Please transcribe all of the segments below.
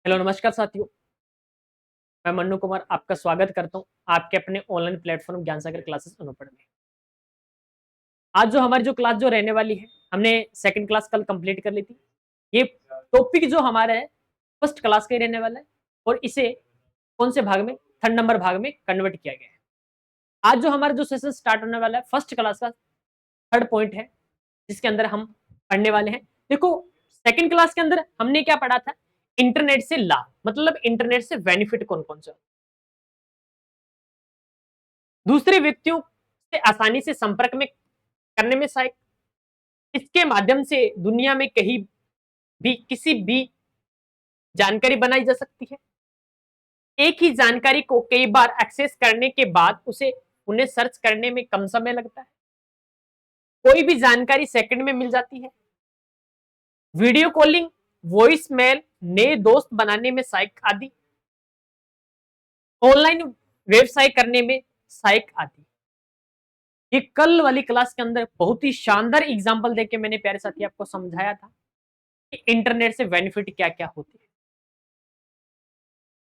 Hello नमस्कार साथियों। मैं मन्नू कुमार आपका स्वागत करता हूं आपके अपने ऑनलाइन प्लेटफॉर्म ज्ञान सागर क्लासेस अनोपड़ में। आज हमारी क्लास रहने वाली है, हमने सेकंड क्लास कल कंप्लीट कर ली थी। ये टॉपिक जो हमारा है फर्स्ट क्लास का ही रहने वाला है और इसे कौन से भाग में, थर्ड नंबर भाग में कन्वर्ट किया गया है। आज हमारा सेशन स्टार्ट होने वाला है फर्स्ट क्लास का थर्ड पॉइंट है, जिसके अंदर हम पढ़ने वाले हैं। देखो, सेकंड क्लास के अंदर हमने क्या पढ़ा था, इंटरनेट से लाभ, मतलब इंटरनेट से बेनिफिट कौन कौन सा, दूसरे व्यक्तियों से आसानी से संपर्क में करने में सहायक, इसके माध्यम से दुनिया में कहीं भी किसी भी जानकारी बनाई जा सकती है। एक ही जानकारी को कई बार एक्सेस करने के बाद उन्हें सर्च करने में कम समय लगता है। कोई भी जानकारी सेकंड में मिल जाती है। वीडियो कॉलिंग, वॉइस मेल, नए दोस्त बनाने में सहायक आदि, ऑनलाइन व्यवसाय करने में सहायक आदि। ये कल वाली क्लास के अंदर बहुत ही शानदार एग्जांपल देके मैंने प्यारे साथी आपको समझाया था कि इंटरनेट से बेनिफिट क्या क्या होती है।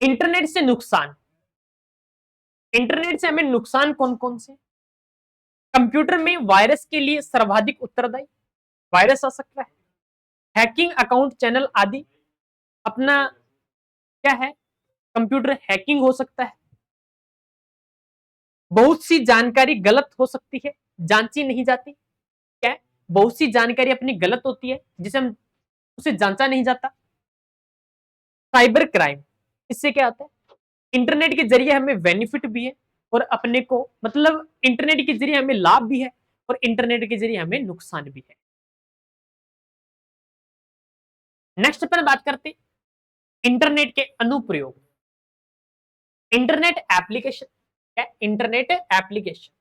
इंटरनेट से नुकसान, इंटरनेट से हमें नुकसान कौन कौन से, कंप्यूटर में वायरस के लिए सर्वाधिक उत्तरदायी, वायरस आ सकता है, हैकिंग अकाउंट चैनल आदि, अपना क्या है, कंप्यूटर हैकिंग हो सकता है, बहुत सी जानकारी गलत हो सकती है, जांची नहीं जाती। क्या है, बहुत सी जानकारी अपनी गलत होती है जिसे हम उसे जांचा नहीं जाता। साइबर क्राइम, इससे क्या होता है, इंटरनेट के जरिए हमें बेनिफिट भी है और अपने को मतलब इंटरनेट के जरिए हमें लाभ भी है और इंटरनेट के जरिए हमें नुकसान भी है। नेक्स्ट पर बात करते हैं इंटरनेट के अनुप्रयोग। इंटरनेट एप्लीकेशन, क्या, internet application,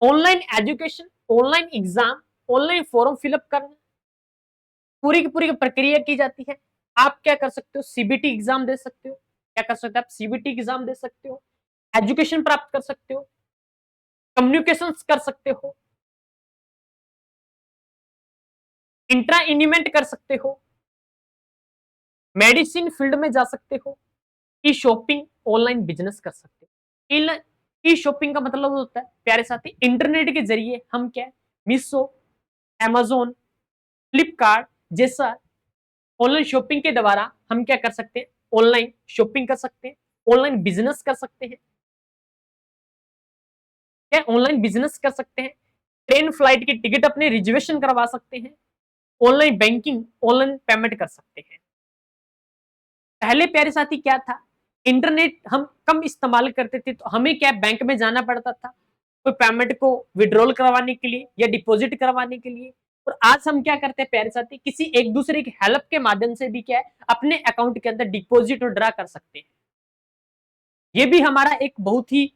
online education, online exam, online form fill up करना, पूरी की पूरी प्रक्रिया की जाती है। आप क्या कर सकते हो, सीबीटी एग्जाम दे सकते हो। क्या कर सकते हो आप, सीबीटी एग्जाम दे सकते हो, एजुकेशन प्राप्त कर सकते हो, कम्युनिकेशन कर सकते हो, इंट्रा इनिमेंट कर सकते हो, मेडिसिन फील्ड में जा सकते हो, ई शॉपिंग, ऑनलाइन बिजनेस कर सकते हो। ई शॉपिंग का मतलब होता है प्यारे साथी, इंटरनेट के जरिए हम क्या, मीशो, अमेजोन, फ्लिपकार्ट जैसा ऑनलाइन शॉपिंग के द्वारा हम क्या कर सकते हैं, ऑनलाइन शॉपिंग कर सकते हैं, ऑनलाइन बिजनेस कर सकते हैं। क्या, ऑनलाइन बिजनेस कर सकते हैं, ट्रेन फ्लाइट की टिकट अपने रिजर्वेशन करवा सकते हैं, ऑनलाइन बैंकिंग, ऑनलाइन पेमेंट कर सकते हैं। पहले प्यारे साथी क्या था, इंटरनेट हम कम इस्तेमाल करते थे तो हमें क्या बैंक में जाना पड़ता था कोई पेमेंट को विड्रॉल करवाने के लिए या डिपॉजिट करवाने के लिए। और आज हम क्या करते हैं प्यारे साथी, किसी एक दूसरे की हेल्प के माध्यम से भी क्या है, अपने अकाउंट के अंदर डिपॉजिट और ड्रा कर सकते हैं। ये भी हमारा एक बहुत ही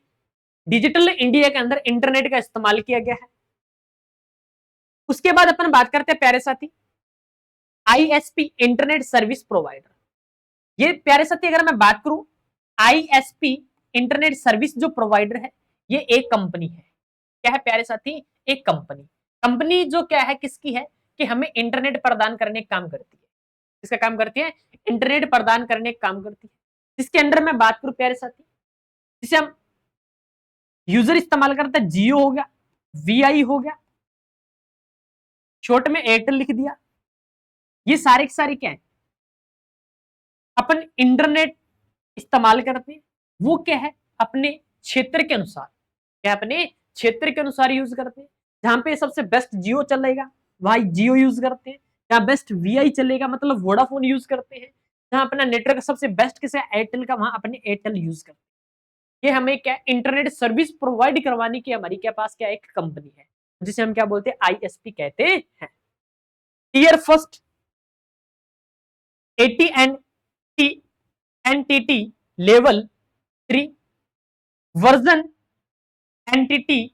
डिजिटल इंडिया के अंदर इंटरनेट का इस्तेमाल किया गया है। उसके बाद अपन बात करते हैं प्यारे साथी, आईएसपी, इंटरनेट सर्विस प्रोवाइडर। ये प्यारे साथी अगर मैं बात करूं, आईएसपी इंटरनेट सर्विस जो प्रोवाइडर है, ये एक कंपनी है। क्या है प्यारे साथी, एक कंपनी। कंपनी जो क्या है, किसकी है, कि हमें इंटरनेट प्रदान करने का काम करती है। किसका काम करती है, इंटरनेट प्रदान करने का काम करती है। जिसके अंदर मैं बात करूं प्यारे साथी, जिसे हम यूजर इस्तेमाल करते हैं, जियो हो गया, वीआई हो गया, शॉर्ट में एयरटेल लिख दिया। ये सारे के सारे क्या है, अपन इंटरनेट इस्तेमाल करते हैं। वो क्या है, अपने क्षेत्र के अनुसार, क्या अपने क्षेत्र के अनुसार यूज करते हैं। जहां पे सबसे बेस्ट जियो चलेगा वहां जियो यूज करते हैं, जहां बेस्ट वीआई चलेगा मतलब वोडाफोन यूज करते हैं, जहां अपना नेटवर्क सबसे बेस्ट किसे एयरटेल का, वहां अपने एयरटेल यूज करते हैं। ये हमें क्या, इंटरनेट सर्विस प्रोवाइड करवाने की हमारी क्या पास क्या एक कंपनी है, जिसे हम क्या बोलते हैं, आईएसपी कहते हैं। Tier first, AT and NTT level 3 version, NTT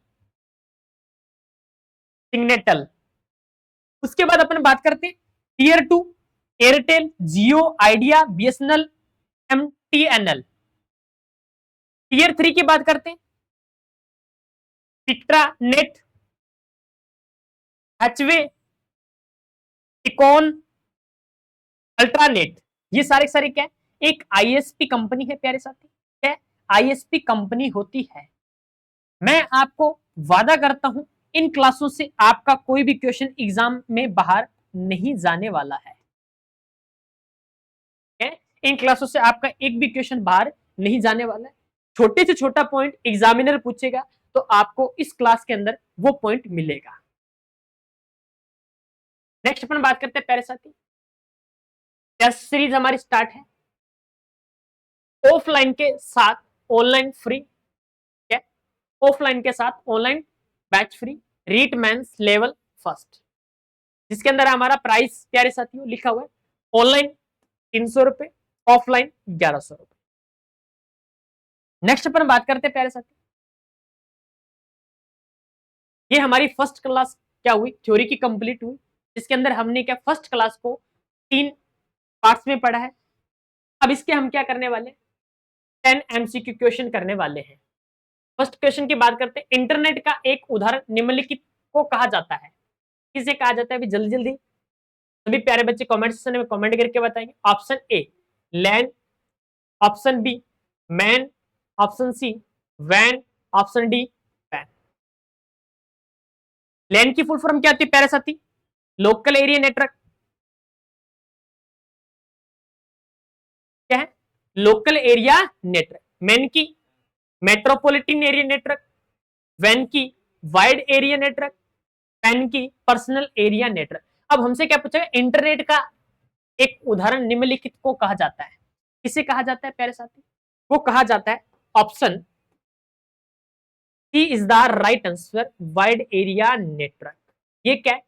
सिग्नेटल। उसके बाद अपन बात करते हैं tier 2, Airtel, Jio, Idea, BSNL, MTNL. Tier 3 की बात करते हैं टिक्ट्रा नेट, हचवे, टिकॉन, अल्ट्रानेट। ये सारे क्या है, एक आईएसपी कंपनी है प्यारे साथी, क्या है, आईएसपी कंपनी होती है। मैं आपको वादा करता हूं इन क्लासों से आपका कोई भी क्वेश्चन एग्जाम में बाहर नहीं जाने वाला है। इन क्लासों से आपका एक भी क्वेश्चन बाहर नहीं जाने वाला है। छोटे से छोटा पॉइंट एग्जामिनर पूछेगा तो आपको इस क्लास के अंदर वो पॉइंट मिलेगा। नेक्स्ट अपन बात करते हैं प्यारे साथी, टेस्ट सीरीज हमारी स्टार्ट है, ऑफलाइन के साथ ऑनलाइन फ्री, क्या, ऑफलाइन के साथ online batch free, REET mains level first, जिसके अंदर हमारा प्राइस प्यारे साथियों लिखा हुआ है, ऑनलाइन 300 रुपए, ऑफलाइन 1100 रुपए। नेक्स्ट अपन बात करते हैं प्यारे साथी, ये हमारी फर्स्ट क्लास क्या हुई, थ्योरी की कंप्लीट हुई, जिसके अंदर हमने क्या फर्स्ट क्लास को 3 पार्ट्स में पढ़ा है। अब इसके हम क्या करने वाले, 10 एमसीक्यू क्वेश्चन करने वाले हैं। फर्स्ट क्वेश्चन की बात करते हैं, इंटरनेट का एक उदाहरण निम्नलिखित को कहा जाता है, किसे कहा जाता है, अभी जल्दी जल्दी सभी प्यारे बच्चे कमेंट सेक्शन में कमेंट करके बताएंगे। Option A LAN, option B MAN, option C वैन, ऑप्शन डी पैन। लैंड की फुल फॉर्म क्या होती है प्यारे साथी, लोकल एरिया नेटवर्क, क्या है, लोकल एरिया नेटवर्क। मैन की मेट्रोपॉलिटन एरिया नेटवर्क, वैन की वाइड एरिया नेटवर्क, पैन की पर्सनल एरिया नेटवर्क। अब हमसे क्या पूछा, इंटरनेट का एक उदाहरण निम्नलिखित को कहा जाता है, किसे कहा जाता है प्यारे साथी, वो कहा जाता है option C is the right answer, wide area network. ये क्या है,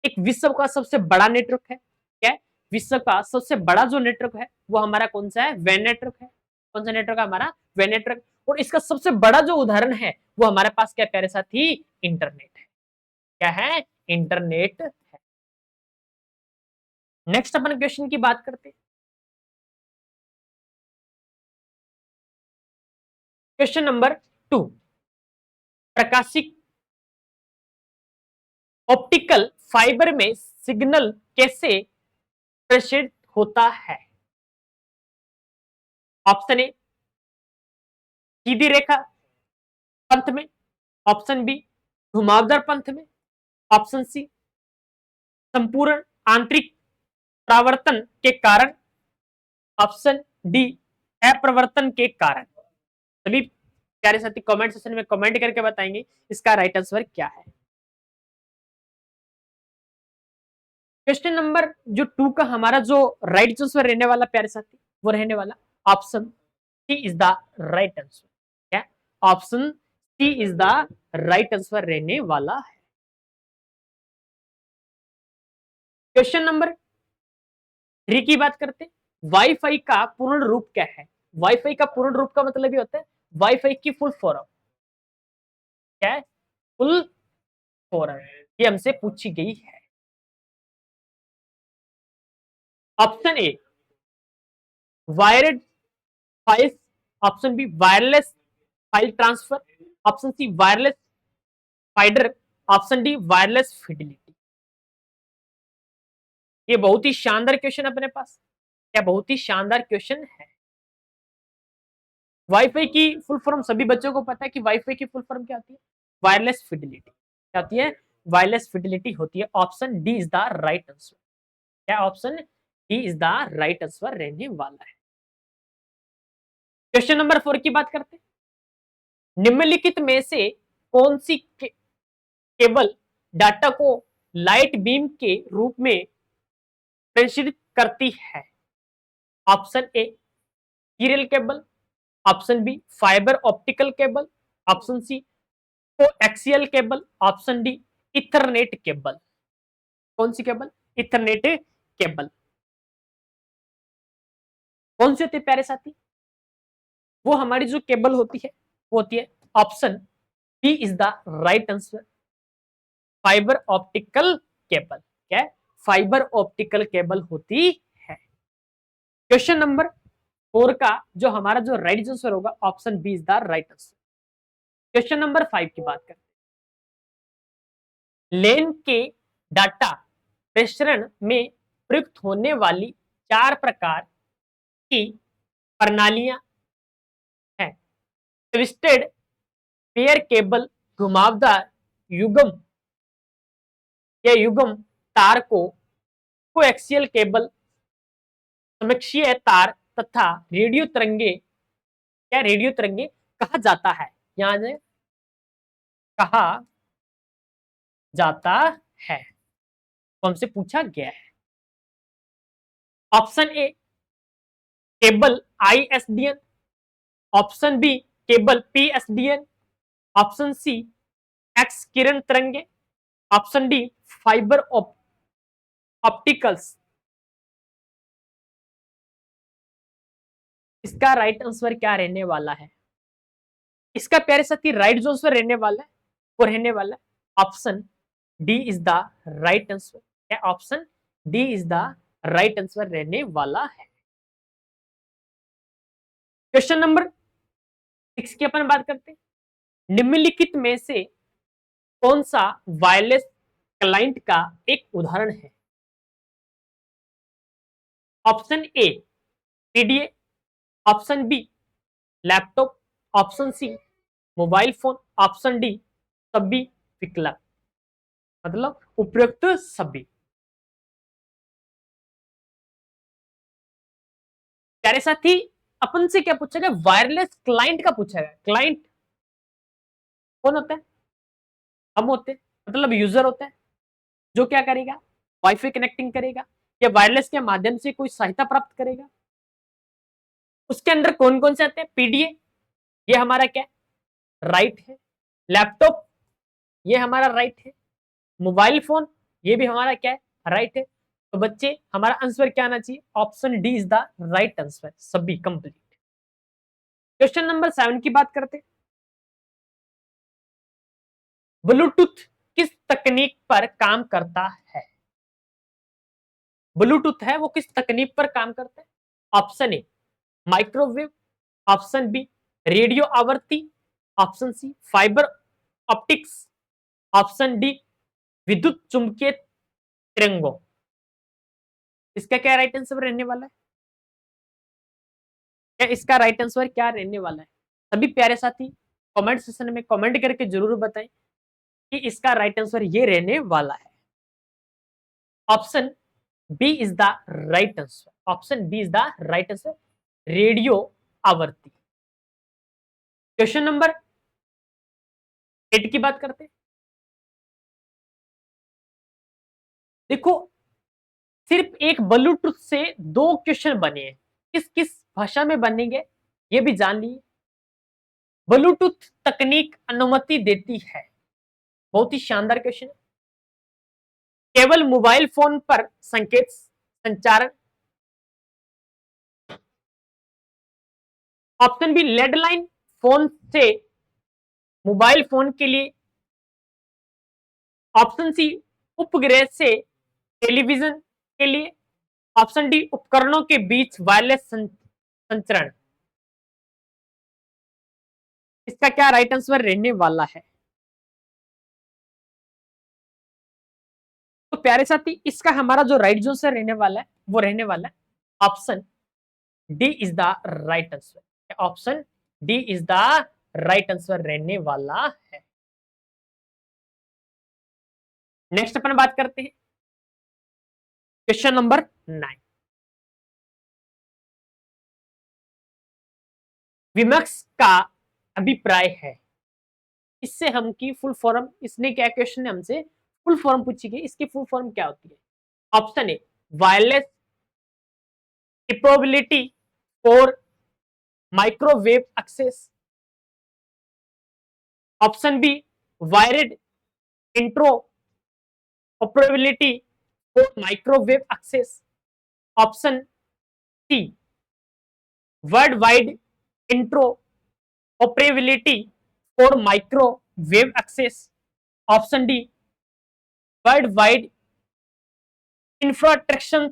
एक विश्व का सबसे बड़ा नेटवर्क है, क्या है, विश्व का सबसे बड़ा जो नेटवर्क है वो हमारा कौन सा है, वैन नेटवर्क है। कौन सा नेटवर्क है हमारा, वैन नेटवर्क। और इसका सबसे बड़ा जो उदाहरण है वो हमारे पास क्या प्यारे साथी, इंटरनेट है, क्या है, इंटरनेट है। नेक्स्ट अपन क्वेश्चन की बात करते हैं, क्वेश्चन नंबर 2, प्रकाशिक ऑप्टिकल फाइबर में सिग्नल कैसे प्रेषित होता है। ऑप्शन ए सीधी रेखा पंथ में, ऑप्शन बी घुमावदार पंथ में, ऑप्शन सी संपूर्ण आंतरिक परावर्तन के कारण, ऑप्शन डी अप्रवर्तन के कारण। सभी प्यारे साथी कमेंट सेक्शन में कमेंट करके बताएंगे इसका राइट आंसर क्या है। क्वेश्चन नंबर जो 2 का हमारा जो राइट आंसर रहने वाला प्यारे साथी वो रहने वाला option C is the right answer, क्या, option C is the right answer रहने वाला है। क्वेश्चन नंबर 3 की बात करते हैं, वाईफाई का पूर्ण रूप क्या है। वाईफाई का पूर्ण रूप का मतलब ये होता है वाईफाई की फुल फॉर्म, क्या है, फुल फॉर्म, ये हमसे पूछी गई है। Option A wired file, option B wireless file transfer, option C wireless फाइडर, ऑप्शन डी वायरलेस फिडिलिटी। ये बहुत ही शानदार क्वेश्चन अपने पास, क्या बहुत ही शानदार क्वेश्चन है। वाईफाई की फुल फॉर्म सभी बच्चों को पता है कि वाईफाई की फुल फॉर्म क्या होती है, वायरलेस फिडिलिटी, क्या होती है, वायरलेस फिडिलिटी होती है। Option D is the right answer, क्या, option D is the right answer रहने वाला है। क्वेश्चन नंबर 4 की बात करते हैं, निम्नलिखित में से कौन सी केबल डाटा को लाइट बीम के रूप में प्रेषित करती है। Option A serial cable, option B fibre optical cable, option C coaxial cable, option D ethernet cable. कौन सी केबल, इथरनेट केबल। कौन सी होती है प्यारे साथी, वो हमारी जो केबल होती है वो होती है option B is the right answer, fibre optical cable, क्या है, फाइबर ऑप्टिकल केबल होती है। क्वेश्चन नंबर 4 का जो हमारा जो राइट आंसर होगा option B is the right answer. Question number 5 की बात करते हैं, लेन के डाटा प्रसारण में प्रयुक्त होने वाली 4 प्रकार की प्रणालियां हैं। ट्विस्टेड पेयर केबल, घुमावदार युग्म या युग्म तार को कोएक्सियल केबल, समकक्षीय तार तथा रेडियो तरंगे या रेडियो तरंगे कहा जाता है। यहां से कहा जाता है तो हमसे पूछा गया है। Option A cable ISDN, option B cable PSDN, option C X किरण तरंगे, ऑप्शन डी फाइबर ऑप्टिकल्स। इसका राइट आंसर क्या रहने वाला है? इसका प्यारे साथी राइट जो आंसर रहने वाला है वो रहने वाला है option D is the right answer. क्या option D is the right answer रहने वाला है। क्वेश्चन नंबर 6 की अपन बात करते हैं। निम्नलिखित में से कौन सा वायरलेस क्लाइंट का एक उदाहरण है? Option A PDA, option B laptop, option C mobile phone, option D सभी विकल्प, मतलब उपयुक्त सभी। प्यारे साथी अपन से क्या पूछा गया? वायरलेस क्लाइंट का पूछा गया। क्लाइंट कौन होता है? हम होते हैं, मतलब यूजर होता है जो क्या करेगा? वाईफाई कनेक्टिंग करेगा या वायरलेस के माध्यम से कोई सहायता प्राप्त करेगा। उसके अंदर कौन कौन से आते हैं? पीडीए ये हमारा क्या है? राइट है। लैपटॉप ये हमारा राइट है। मोबाइल फोन ये भी हमारा क्या है? राइट है। तो बच्चे हमारा आंसर क्या आना चाहिए? Option D is the right answer, सभी कंप्लीट। क्वेश्चन नंबर 7 की बात करते हैं। ब्लूटूथ किस तकनीक पर काम करता है? ब्लूटूथ है वो किस तकनीक पर काम करता है? Option A microwave, option B radio आवृत्ति, option C fibre optics, option D विद्युत चुंबकीय तरंगों। इसका क्या राइट आंसर रहने वाला है? क्या इसका राइट आंसर क्या रहने वाला है? सभी प्यारे साथी कमेंट सेक्शन में कमेंट करके जरूर बताएं कि इसका राइट आंसर ये रहने वाला है। Option B is the right answer. Option B is the right answer, radio आवृत्ति। क्वेश्चन नंबर 8 की बात करते हैं। देखो सिर्फ एक ब्लूटूथ से 2 क्वेश्चन बने हैं। किस किस भाषा में बनेंगे ये भी जान लिए। ब्लूटूथ तकनीक अनुमति देती है, बहुत ही शानदार क्वेश्चन है। केवल मोबाइल फोन पर संकेत संचारण। ऑप्शन बी लैंडलाइन फोन से मोबाइल फोन के लिए, ऑप्शन सी उपग्रह से टेलीविजन के लिए, ऑप्शन डी उपकरणों के बीच वायरलेस संचरण। इसका क्या राइट आंसर रहने वाला है? तो प्यारे साथी इसका हमारा जो राइट आंसर रहने वाला है वो रहने वाला है option D is the right answer. Option D is the right answer रहने वाला है। नेक्स्ट अपन बात करते हैं क्वेश्चन नंबर 9। विमर्श का अभिप्राय है। इससे हम की फुल फॉर्म, इसने क्या क्वेश्चन है हमसे फुल फॉर्म पूछी गई, इसकी फुल फॉर्म क्या होती है? Option A wireless capability for microwave access, option B wired interoperability for microwave access, option C world wide interoperability for microwave access, option D world wide infrastructure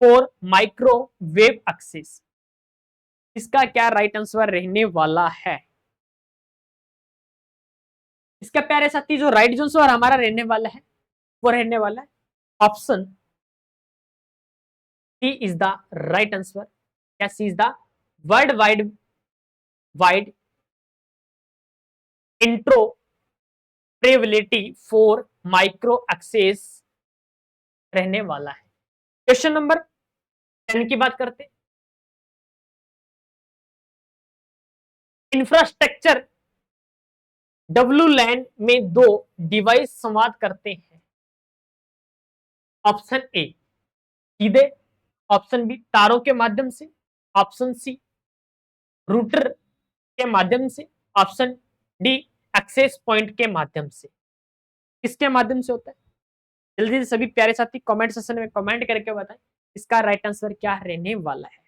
for microwave access. इसका क्या right answer रहने वाला है? इसका प्यारे साथी जो right answer हमारा रहने वाला है वो रहने वाला है option C is the right answer. क्या C is the world wide interoperability for micro access रहने वाला है। क्वेश्चन नंबर 10 की बात करते हैं। इंफ्रास्ट्रक्चर WLAN में दो डिवाइस संवाद करते हैं। ऑप्शन ए सीधे, ऑप्शन बी तारों के माध्यम से, ऑप्शन सी रूटर के माध्यम से, ऑप्शन डी एक्सेस पॉइंट के माध्यम से। किसके माध्यम से होता है? जल्दी से सभी प्यारे साथी कमेंट सेक्शन में कमेंट करके बताएं इसका राइट आंसर क्या रहने वाला है।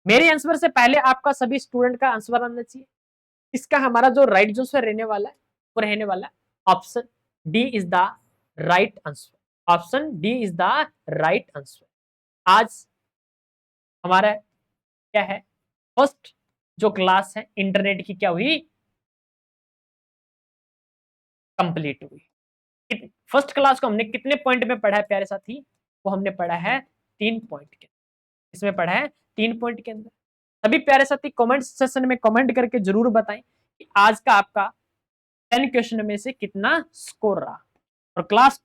मेरे आंसर से पहले आपका सभी स्टूडेंट का आंसर आना चाहिए। इसका हमारा जो राइट जो रहने वाला है वो रहने वाला है option D is the right answer. Option D is the right answer. आज हमारा क्या है, फर्स्ट जो क्लास है इंटरनेट की क्या हुई, कंप्लीट हुई। फर्स्ट क्लास को हमने कितने पॉइंट में पढ़ा है प्यारे साथी? वो हमने पढ़ा है 3 पॉइंट के, इसमें पढ़ा है 3 पॉइंट के अंदर। सभी प्यारे साथी कमेंट सेक्शन में कमेंट करके जरूर बताएं कि आज का आपका 10 क्वेश्चन में से कितना स्कोर रहा। और क्लास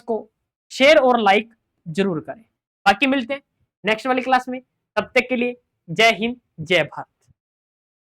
को शेयर और लाइक जरूर करें। बाकी मिलते हैं नेक्स्ट वाली क्लास में, तब तक के लिए जय हिंद जय भारत।